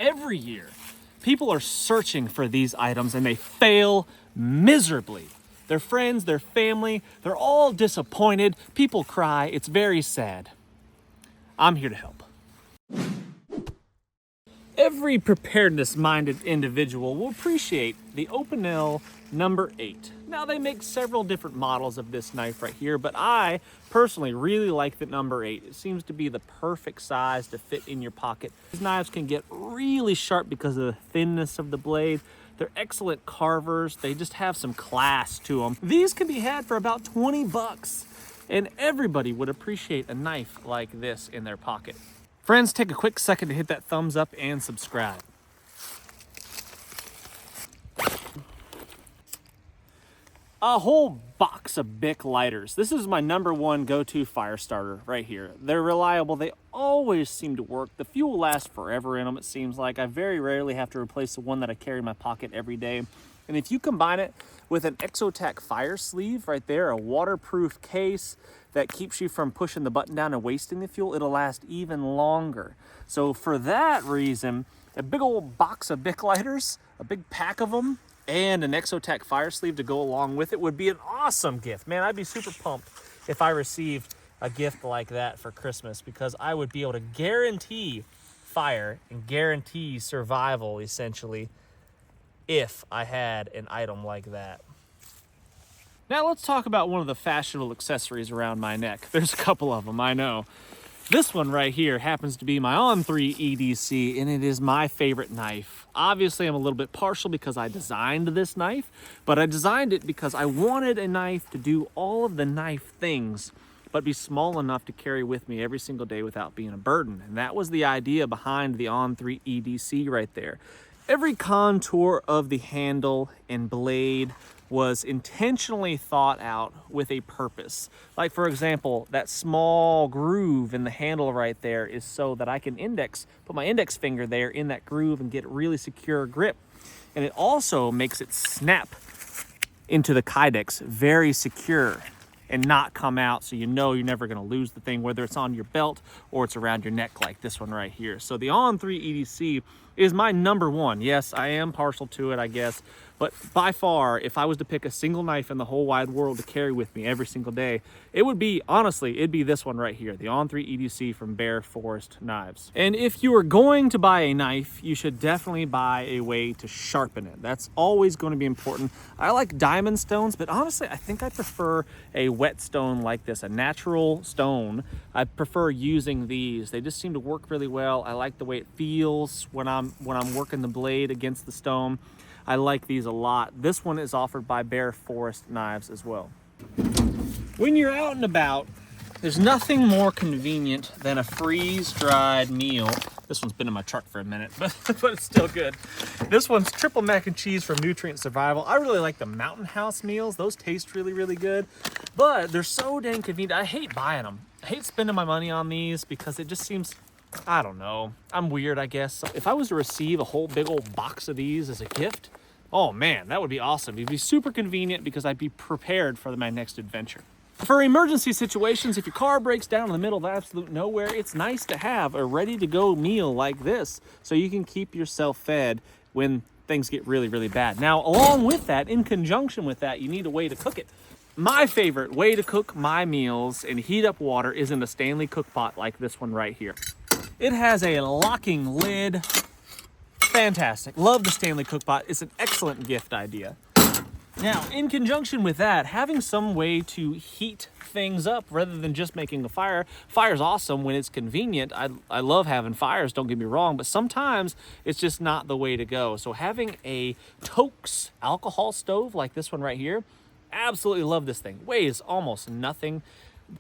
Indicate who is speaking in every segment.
Speaker 1: every year, people are searching for these items and they fail miserably. Their friends, their family, they're all disappointed. People cry. It's very sad. I'm here to help. Every preparedness-minded individual will appreciate the Opinel number 8. Now, they make several different models of this knife right here, but I personally really like the number 8. It seems to be the perfect size to fit in your pocket. These knives can get really sharp because of the thinness of the blade. They're excellent carvers. They just have some class to them. These can be had for about 20 bucks, and everybody would appreciate a knife like this in their pocket. Friends, take a quick second to hit that thumbs up and subscribe. A whole box of Bic lighters. This is my number 1 go-to fire starter right here. They're reliable. They always seem to work. The fuel lasts forever in them, it seems like. I very rarely have to replace the one that I carry in my pocket every day. And if you combine it with an Exotac fire sleeve right there, a waterproof case that keeps you from pushing the button down and wasting the fuel, it'll last even longer. So for that reason, a big old box of Bic lighters, a big pack of them, and an Exotac fire sleeve to go along with it would be an awesome gift. Man, I'd be super pumped if I received a gift like that for Christmas, because I would be able to guarantee fire and guarantee survival, essentially, if I had an item like that. Now let's talk about one of the fashionable accessories around my neck. There's a couple of them, I know. This one right here happens to be my OnThree EDC, and it is my favorite knife. Obviously, I'm a little bit partial because I designed this knife, but I designed it because I wanted a knife to do all of the knife things, but be small enough to carry with me every single day without being a burden. And that was the idea behind the OnThree EDC right there. Every contour of the handle and blade was intentionally thought out with a purpose. Like, for example, that small groove in the handle right there is so that I can put my index finger there in that groove and get really secure grip. And it also makes it snap into the kydex very secure and not come out, so you know you're never gonna lose the thing, whether it's on your belt or it's around your neck like this one right here. So the OnThree EDC is my number 1. Yes, I am partial to it, I guess, but by far, if I was to pick a single knife in the whole wide world to carry with me every single day, it would be, honestly, it'd be this one right here, the OnThree EDC from Bear Forest Knives. And if you are going to buy a knife, you should definitely buy a way to sharpen it. That's always going to be important. I like diamond stones, but honestly, I think I prefer a whetstone like this, a natural stone. I prefer using these. They just seem to work really well. I like the way it feels when I'm working the blade against the stone. I like these a lot. This one is offered by Bear Forest Knives as well. When you're out and about, there's nothing more convenient than a freeze-dried meal. This one's been in my truck for a minute, but it's still good. This one's triple mac and cheese from Nutrient Survival. I really like the Mountain House meals. Those taste really, really good, but they're so dang convenient. I hate buying them. I hate spending my money on these because it just seems, I don't know, I'm weird, I guess. If I was to receive a whole big old box of these as a gift, oh man, that would be awesome. It'd be super convenient because I'd be prepared for my next adventure. For emergency situations, if your car breaks down in the middle of absolute nowhere, it's nice to have a ready-to-go meal like this so you can keep yourself fed when things get really, really bad. Now, along with that, in conjunction with that, you need a way to cook it. My favorite way to cook my meals and heat up water is in a Stanley cook pot like this one right here. It has a locking lid. Fantastic. Love the Stanley cook pot. It's an excellent gift idea. Now, in conjunction with that, having some way to heat things up rather than just making a fire. Fire's awesome when it's convenient. I love having fires, don't get me wrong, but sometimes it's just not the way to go. So having a Tokes alcohol stove like this one right here, absolutely love this thing. Weighs almost nothing.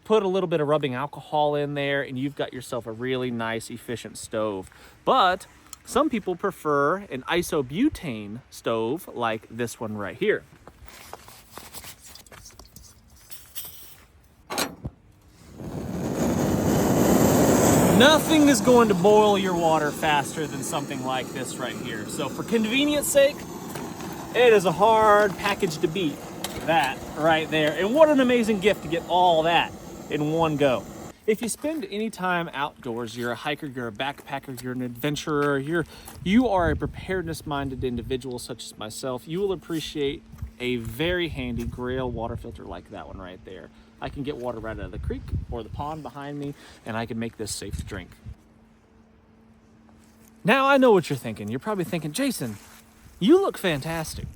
Speaker 1: Put a little bit of rubbing alcohol in there and you've got yourself a really nice, efficient stove. But some people prefer an isobutane stove like this one right here. Nothing is going to boil your water faster than something like this right here. So for convenience sake, it is a hard package to beat. That right there. And what an amazing gift to get all that in one go. if you spend any time outdoors, you're a hiker, you're a backpacker, you're an adventurer, you are a preparedness-minded individual such as myself, you will appreciate a very handy Grail water filter like that one right there. I can get water right out of the creek or the pond behind me, and I can make this safe to drink. Now I know what you're thinking. You're probably thinking, Jason, you look fantastic,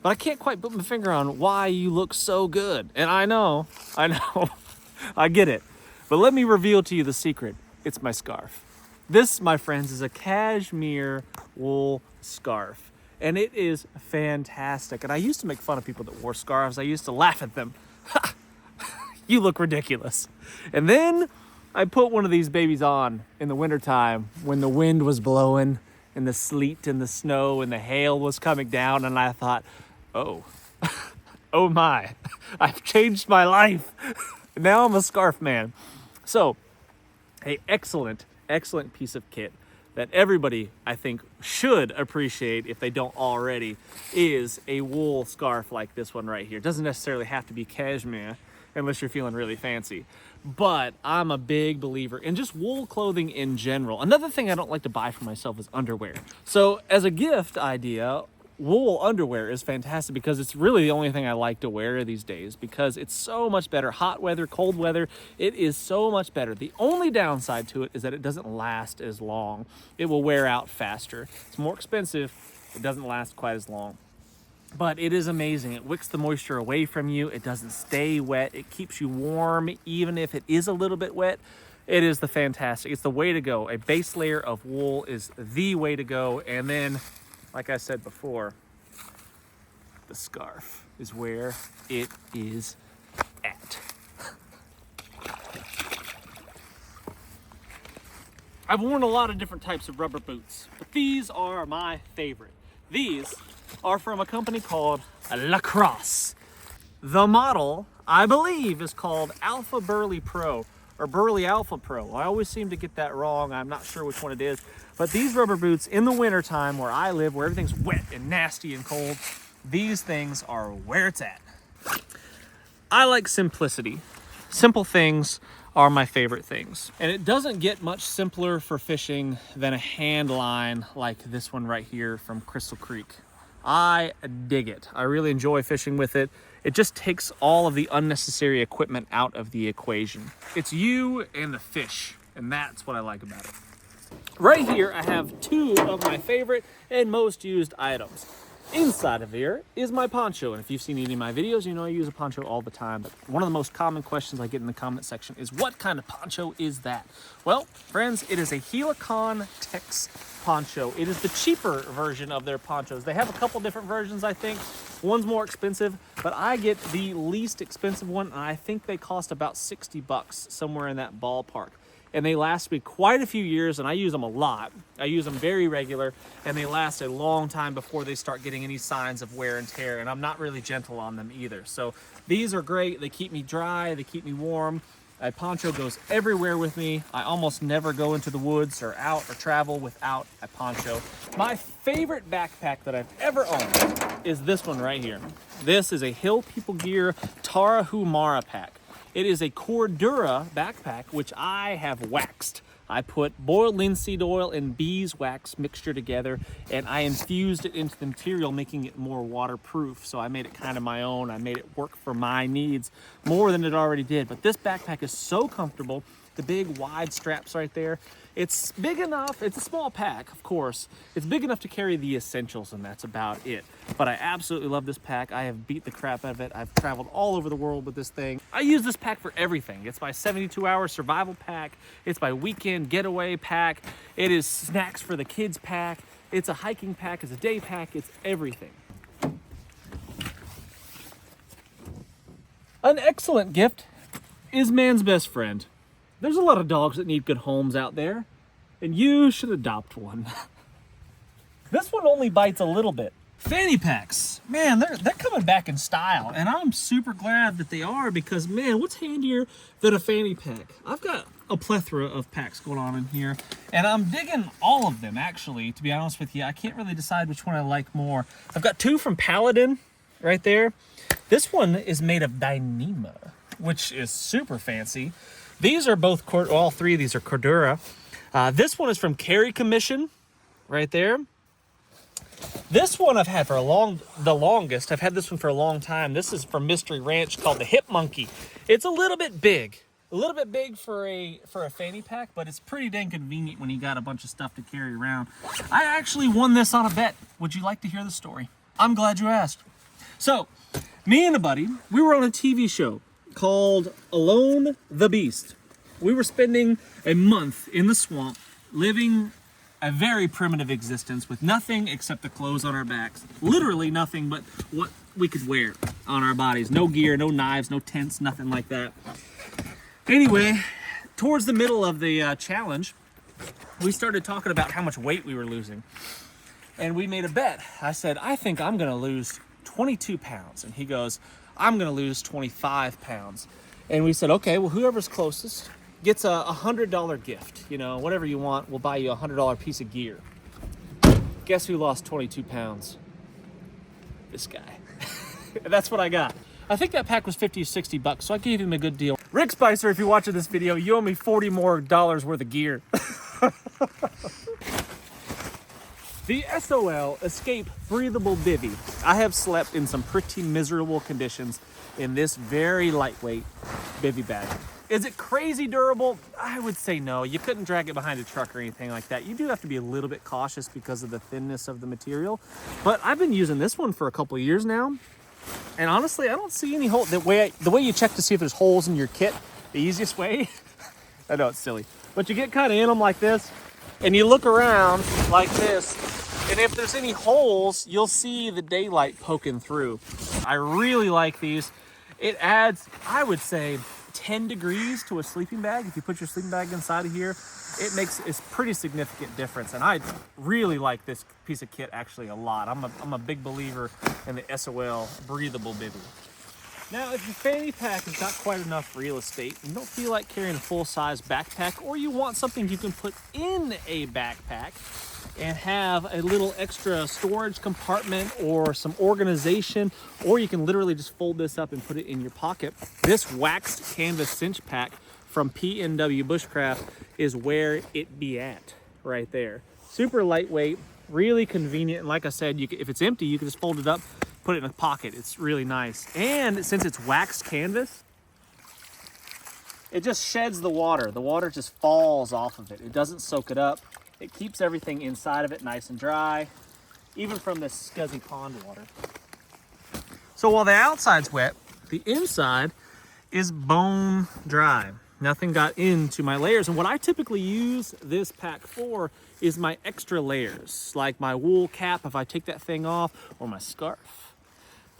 Speaker 1: but I can't quite put my finger on why you look so good. And I know, I get it. But let me reveal to you the secret. It's my scarf. This, my friends, is a cashmere wool scarf. And it is fantastic. And I used to make fun of people that wore scarves. I used to laugh at them. Ha! You look ridiculous. And then I put one of these babies on in the wintertime when the wind was blowing and the sleet and the snow and the hail was coming down. And I thought, oh, oh my, I've changed my life. Now I'm a scarf man. So, an excellent piece of kit that everybody, I think, should appreciate if they don't already, is a wool scarf like this one right here. It doesn't necessarily have to be cashmere unless you're feeling really fancy. But I'm a big believer in just wool clothing in general. Another thing I don't like to buy for myself is underwear. So as a gift idea, wool underwear is fantastic because it's really the only thing I like to wear these days because it's so much better. Hot weather, cold weather, it is so much better. The only downside to it is that it doesn't last as long. It will wear out faster. It's more expensive. It doesn't last quite as long. But it is amazing. It wicks the moisture away from you. It doesn't stay wet. It keeps you warm even if it is a little bit wet. It is it's the way to go. A base layer of wool is the way to go. And then, like I said before, the scarf is where it is at. I've worn a lot of different types of rubber boots, but these are my favorite. These are from a company called Lacrosse. The model, I believe, is called Alpha Burley Pro or Burley Alpha Pro. I always seem to get that wrong. I'm not sure which one it is. But these rubber boots in the wintertime where I live, where everything's wet and nasty and cold, these things are where it's at. I like simplicity. Simple things are my favorite things. And it doesn't get much simpler for fishing than a hand line like this one right here from Crystal Creek. I dig it. I really enjoy fishing with it. It just takes all of the unnecessary equipment out of the equation. It's you and the fish, and that's what I like about it. Right here, I have two of my favorite and most used items. Inside of here is my poncho, and if you've seen any of my videos, you know I use a poncho all the time, but one of the most common questions I get in the comment section is, what kind of poncho is that? Well, friends, it is a Helicon Tex poncho. It is the cheaper version of their ponchos. They have a couple different versions, I think. One's more expensive, but I get the least expensive one, and I think they cost about 60 bucks, somewhere in that ballpark. And they last me quite a few years, and I use them a lot. I use them very regular, and they last a long time before they start getting any signs of wear and tear, and I'm not really gentle on them either. So these are great. They keep me dry, they keep me warm. A poncho goes everywhere with me. I almost never go into the woods or out or travel without a poncho. My favorite backpack that I've ever owned is this one right here. This is a Hill People Gear Tarahumara pack. It is a Cordura backpack, which I have waxed. I put boiled linseed oil and beeswax mixture together, and I infused it into the material, making it more waterproof. So I made it kind of my own. I made it work for my needs more than it already did. But this backpack is so comfortable. The big wide straps right there. It's big enough. It's a small pack, of course. It's big enough to carry the essentials, and that's about it. But I absolutely love this pack. I have beat the crap out of it. I've traveled all over the world with this thing. I use this pack for everything. It's my 72-hour survival pack. It's my weekend getaway pack. It is snacks for the kids pack. It's a hiking pack. It's a day pack. It's everything. An excellent gift is man's best friend. There's a lot of dogs that need good homes out there, and you should adopt one. This one only bites a little bit. Fanny packs, man, they're coming back in style, and I'm super glad that they are because, man, what's handier than a fanny pack? I've got a plethora of packs going on in here, and I'm digging all of them, actually, to be honest with you. I can't really decide which one I like more. I've got two from Paladin right there. This one is made of Dyneema, which is super fancy. These are both, all three of these are Cordura. This one is from Carry Commission, right there. This one I've had for the longest. I've had this one for a long time. This is from Mystery Ranch, called the Hip Monkey. It's a little bit big for a fanny pack, but it's pretty dang convenient when you got a bunch of stuff to carry around. I actually won this on a bet. Would you like to hear the story? I'm glad you asked. So, me and a buddy, we were on a TV show called Alone the Beast. We were spending a month in the swamp, living a very primitive existence with nothing except the clothes on our backs. Literally nothing but what we could wear on our bodies. No gear, no knives, no tents, nothing like that. Anyway, towards the middle of the challenge, we started talking about how much weight we were losing. And we made a bet. I said, I think I'm gonna lose 22 pounds. And he goes, I'm gonna lose 25 pounds. And we said, okay, well, whoever's closest gets a $100 gift. You know, whatever you want, we'll buy you a $100 piece of gear. Guess who lost 22 pounds? This guy. That's what I got. I think that pack was 50 or 60 bucks, so I gave him a good deal. Rick Spicer, if you're watching this video, you owe me $40 more worth of gear. The SOL Escape Breathable Bivy. I have slept in some pretty miserable conditions in this very lightweight bivy bag. Is it crazy durable? I would say no. You couldn't drag it behind a truck or anything like that. You do have to be a little bit cautious because of the thinness of the material. But I've been using this one for a couple of years now. And honestly, I don't see any hole. The way you check to see if there's holes in your kit, the easiest way, I know it's silly, but you get kind of in them like this, and you look around like this, and if there's any holes, you'll see the daylight poking through. I really like these. It adds, I would say, 10 degrees to a sleeping bag. If you put your sleeping bag inside of here, it makes a pretty significant difference. And I really like this piece of kit actually a lot. I'm a big believer in the SOL breathable bivy. Now, if your fanny pack has got quite enough real estate, you don't feel like carrying a full-size backpack, or you want something you can put in a backpack and have a little extra storage compartment or some organization, or you can literally just fold this up and put it in your pocket. This waxed canvas cinch pack from PNW Bushcraft is where it be at right there. Super lightweight, really convenient, and like I said, if it's empty, you can just fold it up, put it in a pocket. It's really nice. And since it's waxed canvas, it just sheds the water. The water just falls off of it. It doesn't soak it up. It keeps everything inside of it nice and dry, even from this scuzzy pond water. So while the outside's wet, the inside is bone dry. Nothing got into my layers. And what I typically use this pack for is my extra layers, like my wool cap if I take that thing off, or my scarf.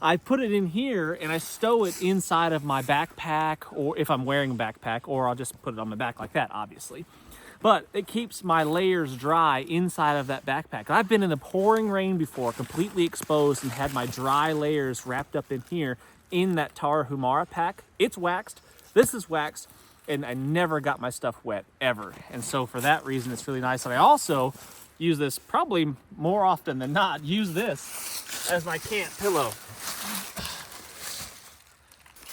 Speaker 1: I put it in here and I stow it inside of my backpack, or if I'm wearing a backpack, or I'll just put it on my back like that, obviously. But it keeps my layers dry inside of that backpack. I've been in the pouring rain before, completely exposed, and had my dry layers wrapped up in here in that Tarahumara pack. It's waxed, this is waxed, and I never got my stuff wet, ever. And so for that reason, it's really nice. And I also use this, probably more often than not, use this as my camp pillow.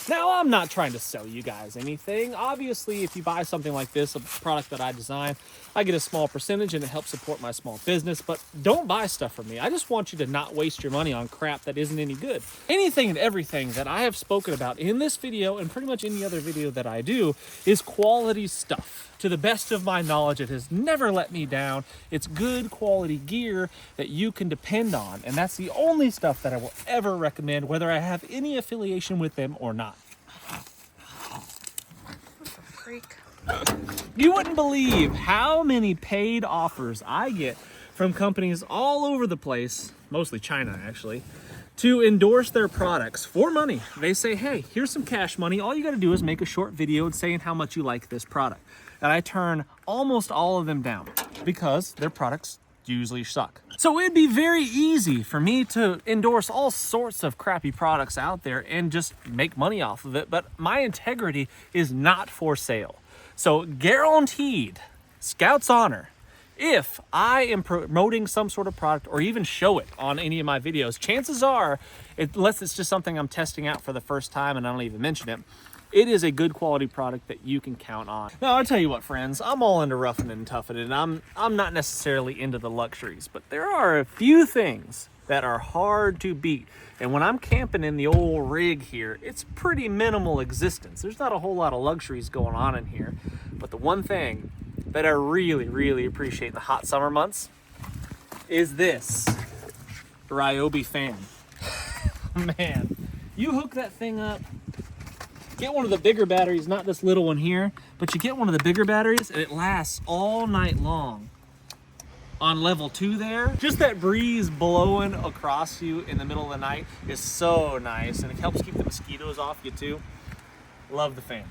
Speaker 1: Now, I'm not trying to sell you guys anything. Obviously, if you buy something like this, a product that I design, I get a small percentage and it helps support my small business, but don't buy stuff from me. I just want you to not waste your money on crap that isn't any good. Anything and everything that I have spoken about in this video, and pretty much any other video that I do, is quality stuff. To the best of my knowledge, it has never let me down. It's good quality gear that you can depend on, and that's the only stuff that I will ever recommend, whether I have any affiliation with them or not.
Speaker 2: Freak.
Speaker 1: You wouldn't believe how many paid offers I get from companies all over the place, mostly China actually, to endorse their products for money. They say, hey, here's some cash money. All you got to do is make a short video saying how much you like this product. And I turn almost all of them down because their products usually suck. So it'd be very easy for me to endorse all sorts of crappy products out there and just make money off of it, but my integrity is not for sale. So guaranteed, Scout's honor, if I am promoting some sort of product or even show it on any of my videos, chances are, unless it's just something I'm testing out for the first time and I don't even mention it, It is a good quality product that you can count on. Now, I'll tell you what, friends, I'm all into roughing and toughing it, and I'm not necessarily into the luxuries, but there are a few things that are hard to beat. And when I'm camping in the old rig here, it's pretty minimal existence. There's not a whole lot of luxuries going on in here. But the one thing that I really, really appreciate in the hot summer months is this Ryobi fan. Man, you hook that thing up, get one of the bigger batteries, not this little one here, but you get one of the bigger batteries and it lasts all night long. On level 2 there, just that breeze blowing across you in the middle of the night is so nice, and it helps keep the mosquitoes off you too. Love the fan.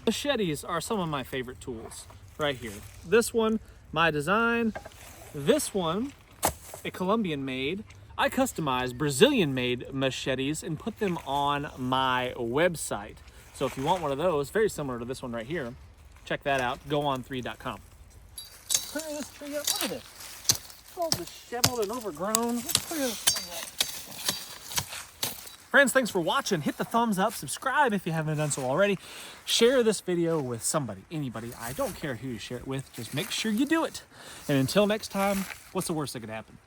Speaker 1: Machetes are some of my favorite tools right here. This one, my design. This one, a Colombian made. I customize Brazilian made machetes and put them on my website. So if you want one of those, very similar to this one right here, check that out, GoOnThree.com. Clear this tree up, look at this. It's all disheveled and overgrown. Let's clear this thing up. Friends, thanks for watching. Hit the thumbs up, subscribe if you haven't done so already. Share this video with somebody, anybody. I don't care who you share it with, just make sure you do it. And until next time, what's the worst that could happen?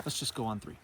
Speaker 1: Let's just go on 3.